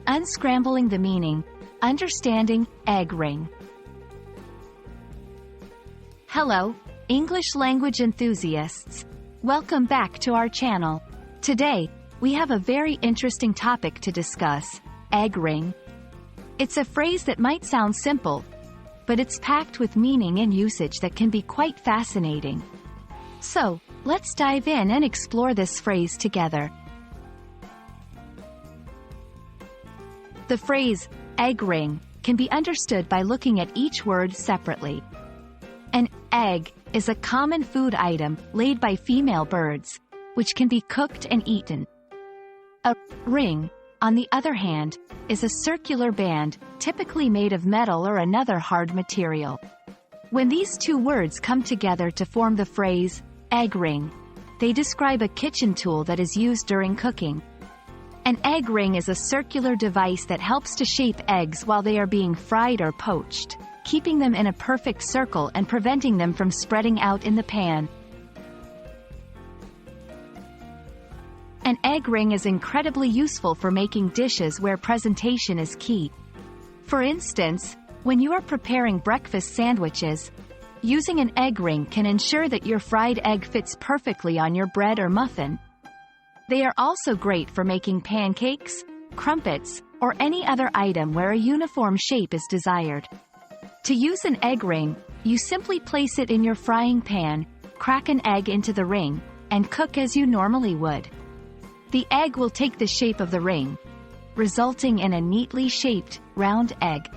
Unscrambling the Meaning, Understanding Egg Ring. Hello, English language enthusiasts. Welcome back to our channel. Today, we have a very interesting topic to discuss, egg ring. It's a phrase that might sound simple, but it's packed with meaning and usage that can be quite fascinating. So, let's dive in and explore this phrase together. The phrase, egg ring, can be understood by looking at each word separately. An egg is a common food item laid by female birds, which can be cooked and eaten. A ring, on the other hand, is a circular band, typically made of metal or another hard material. When these two words come together to form the phrase, egg ring, they describe a kitchen tool that is used during cooking. An egg ring is a circular device that helps to shape eggs while they are being fried or poached, keeping them in a perfect circle and preventing them from spreading out in the pan. An egg ring is incredibly useful for making dishes where presentation is key. For instance, when you are preparing breakfast sandwiches, using an egg ring can ensure that your fried egg fits perfectly on your bread or muffin. They are also great for making pancakes, crumpets, or any other item where a uniform shape is desired. To use an egg ring, you simply place it in your frying pan, crack an egg into the ring, and cook as you normally would. The egg will take the shape of the ring, resulting in a neatly shaped, round egg.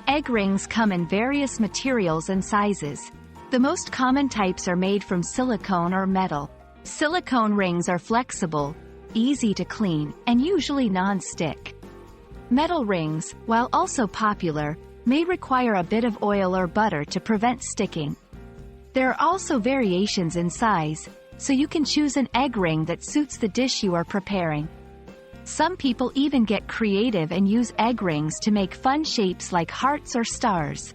Egg rings come in various materials and sizes. The most common types are made from silicone or metal. Silicone rings are flexible, easy to clean, and usually non-stick. Metal rings, while also popular, may require a bit of oil or butter to prevent sticking. There are also variations in size, so you can choose an egg ring that suits the dish you are preparing. Some people even get creative and use egg rings to make fun shapes like hearts or stars.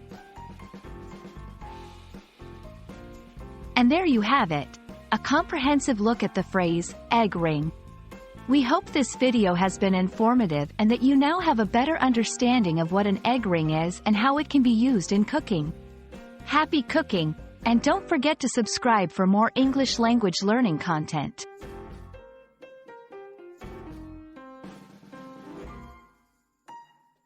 And there you have it, a comprehensive look at the phrase, egg ring. We hope this video has been informative and that you now have a better understanding of what an egg ring is and how it can be used in cooking. Happy cooking! And don't forget to subscribe for more English language learning content.